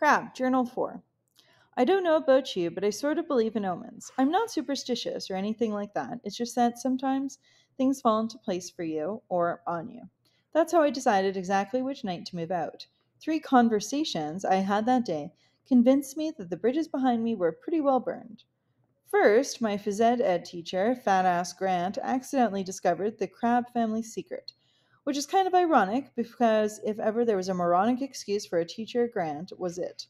Crabbe, Journal 4. I don't know about you, but I sort of believe in omens. I'm not superstitious or anything like that. It's just that sometimes things fall into place for you or on you. That's how I decided exactly which night to move out. 3 conversations I had that day convinced me that the bridges behind me were pretty well burned. First, my phys ed teacher, fat ass Grant, accidentally discovered the Crabbe family secret, which is kind of ironic because if ever there was a moronic excuse for a teacher, Grant was it.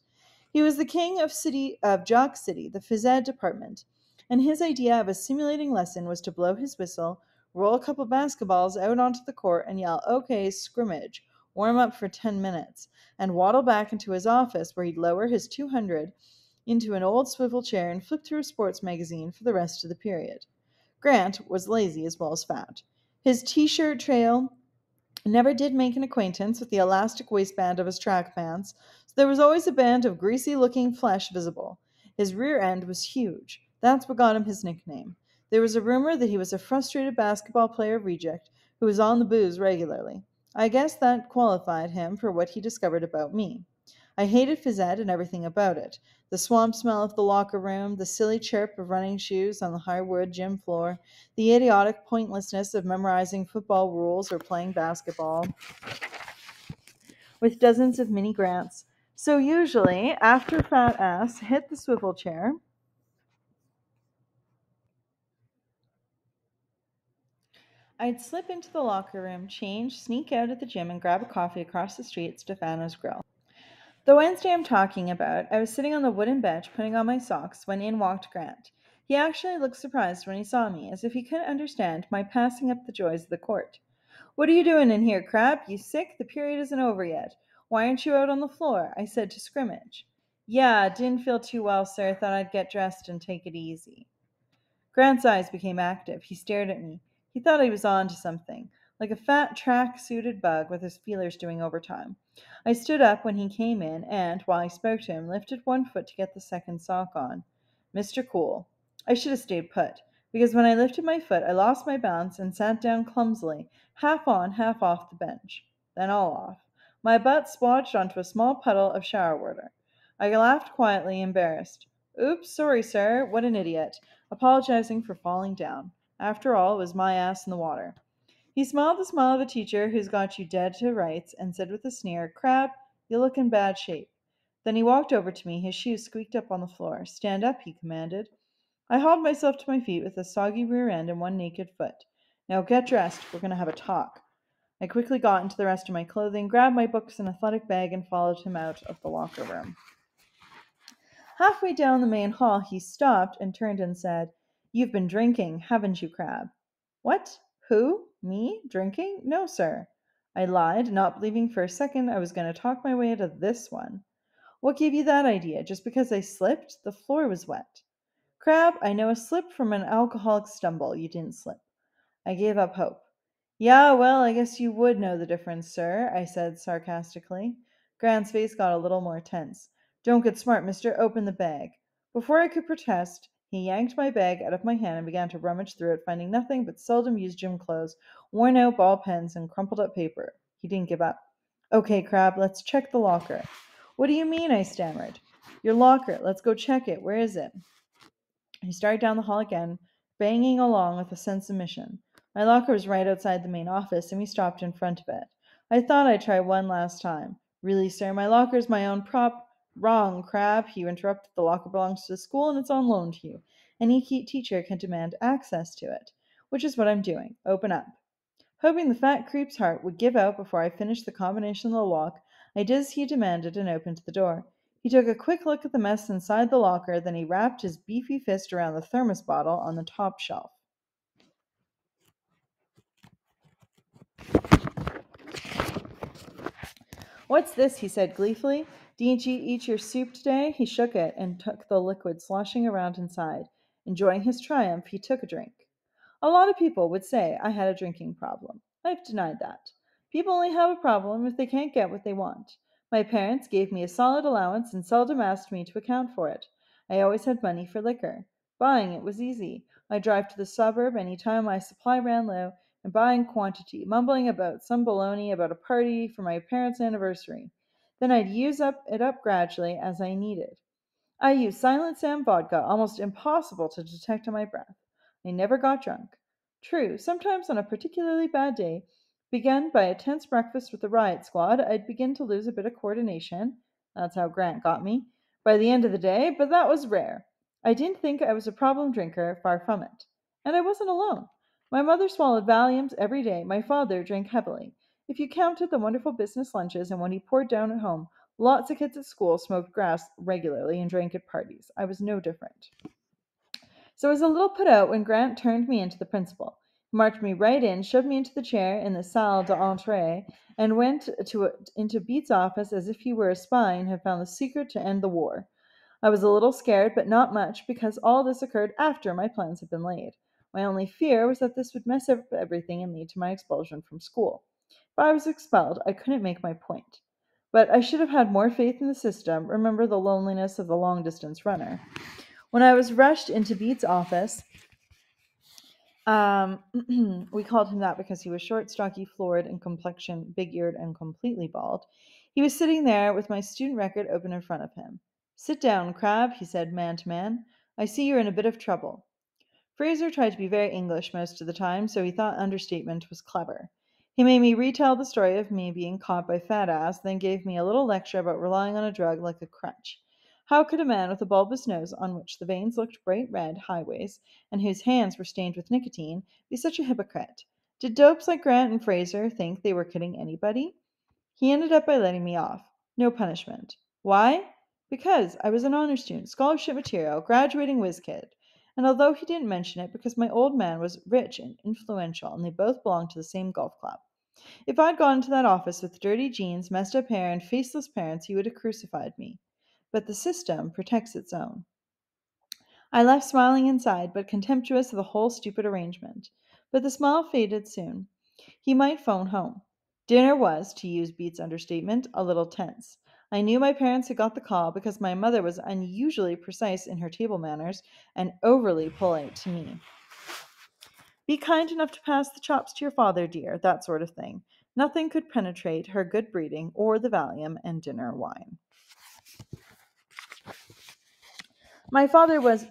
He was the king of Jock City, the phys ed department, and his idea of a simulating lesson was to blow his whistle, roll a couple basketballs out onto the court, and yell, "Okay, scrimmage, warm up for 10 minutes," and waddle back into his office where he'd lower his 200 into an old swivel chair and flip through a sports magazine for the rest of the period. Grant was lazy as well as fat. His t shirt trail never did make an acquaintance with the elastic waistband of his track pants, so there was always a band of greasy looking flesh visible. His rear end was huge. That's what got him his nickname. There was a rumor that he was a frustrated basketball player reject who was on the booze regularly. I guess that qualified him for what he discovered about me. I hated phys ed and everything about it. The swamp smell of the locker room, the silly chirp of running shoes on the hardwood gym floor, the idiotic pointlessness of memorizing football rules or playing basketball with dozens of mini grants. So usually, after Fat Ass hit the swivel chair, I'd slip into the locker room, change, sneak out at the gym, and grab a coffee across the street at Stefano's Grill. The Wednesday I'm talking about, I was sitting on the wooden bench putting on my socks when in walked Grant. He actually looked surprised when he saw me, as if he couldn't understand my passing up the joys of the court. "What are you doing in here, Crab? You sick? The period isn't over yet. Why aren't you out on the floor?" I said to scrimmage. "Yeah, didn't feel too well, sir. Thought I'd get dressed and take it easy." Grant's eyes became active. He stared at me. He thought he was on to something, like a fat track-suited bug with his feelers doing overtime. I stood up when he came in and, while I spoke to him, lifted one foot to get the second sock on. "Mr. Cool." I should have stayed put, because when I lifted my foot, I lost my balance and sat down clumsily, half on, half off the bench. Then all off. My butt splodged onto a small puddle of shower water. I laughed quietly, embarrassed. "Oops, sorry, sir. What an idiot," apologizing for falling down. After all, it was my ass in the water. He smiled the smile of a teacher who's got you dead to rights and said with a sneer, "Crab, you look in bad shape." Then he walked over to me. His shoes squeaked up on the floor. "Stand up," he commanded. I hauled myself to my feet with a soggy rear end and one naked foot. "Now get dressed. We're going to have a talk." I quickly got into the rest of my clothing, grabbed my books and athletic bag, and followed him out of the locker room. Halfway down the main hall, he stopped and turned and said, "You've been drinking, haven't you, Crab?" "What? Who? Me? Drinking? No, sir." I lied, not believing for a second I was going to talk my way out of this one. "What gave you that idea? Just because I slipped? The floor was wet." "Crab, I know a slip from an alcoholic stumble. You didn't slip." I gave up hope. "Yeah, well, I guess you would know the difference, sir," I said sarcastically. Grant's face got a little more tense. "Don't get smart, mister. Open the bag." Before I could protest, he yanked my bag out of my hand and began to rummage through it, finding nothing but seldom used gym clothes, worn out ball pens, and crumpled up paper. He didn't give up. "Okay, Crab, let's check the locker." "What do you mean?" I stammered. "Your locker. Let's go check it. Where is it?" He started down the hall again, banging along with a sense of mission. My locker was right outside the main office, and we stopped in front of it. I thought I'd try one last time. "Really, sir, my locker's my own prop—" "Wrong, Crab," he interrupted. "The locker belongs to the school, and it's on loan to you. Any teacher can demand access to it, which is what I'm doing. Open up." Hoping the fat creep's heart would give out before I finished the combination of the lock, I did as he demanded and opened the door. He took a quick look at the mess inside the locker, then he wrapped his beefy fist around the thermos bottle on the top shelf. "What's this?" he said gleefully. "Didn't you eat your soup today?" He shook it and took the liquid sloshing around inside. Enjoying his triumph, he took a drink. A lot of people would say I had a drinking problem. I've denied that. People only have a problem if they can't get what they want. My parents gave me a solid allowance and seldom asked me to account for it. I always had money for liquor. Buying it was easy. I'd drive to the suburb any time my supply ran low and buy in quantity, mumbling about some baloney about a party for my parents' anniversary. Then I'd use it up gradually as I needed. I used Silent Sam vodka, almost impossible to detect on my breath. I never got drunk. True, sometimes on a particularly bad day, begun by a tense breakfast with the riot squad, I'd begin to lose a bit of coordination. That's how Grant got me. By the end of the day, but that was rare. I didn't think I was a problem drinker, far from it. And I wasn't alone. My mother swallowed Valiums every day. My father drank heavily. If you counted the wonderful business lunches and what he poured down at home, lots of kids at school smoked grass regularly and drank at parties. I was no different. So I was a little put out when Grant turned me into the principal. He marched me right in, shoved me into the chair in the salle d'entrée, and went into Beat's office as if he were a spy and had found the secret to end the war. I was a little scared, but not much, because all this occurred after my plans had been laid. My only fear was that this would mess up everything and lead to my expulsion from school. If I was expelled, I couldn't make my point. But I should have had more faith in the system. Remember the loneliness of the long distance runner. When I was rushed into Beat's office, um, we called him that because he was short, stocky, florid in complexion, big eared, and completely bald. He was sitting there with my student record open in front of him. Sit down, Crabbe, he said, man to man. I see you're in a bit of trouble. Fraser tried to be very English most of the time, so he thought understatement was clever. He made me retell the story of me being caught by Fat Ass, then gave me a little lecture about relying on a drug like a crutch. How could a man with a bulbous nose on which the veins looked bright red highways and whose hands were stained with nicotine be such a hypocrite? Did dopes like Grant and Fraser think they were kidding anybody? He ended up by letting me off. No punishment. Why? Because I was an honor student, scholarship material, graduating whiz kid. And although he didn't mention it, because my old man was rich and influential and they both belonged to the same golf club. If I'd gone into that office with dirty jeans, messed up hair, and faceless parents, he would have crucified me. But the system protects its own. I left smiling inside, but contemptuous of the whole stupid arrangement. But the smile faded soon. He might phone home. Dinner was, to use Beat's understatement, a little tense. I knew my parents had got the call because my mother was unusually precise in her table manners and overly polite to me. Be kind enough to pass the chops to your father, dear, that sort of thing. Nothing could penetrate her good breeding or the Valium and dinner wine. My father was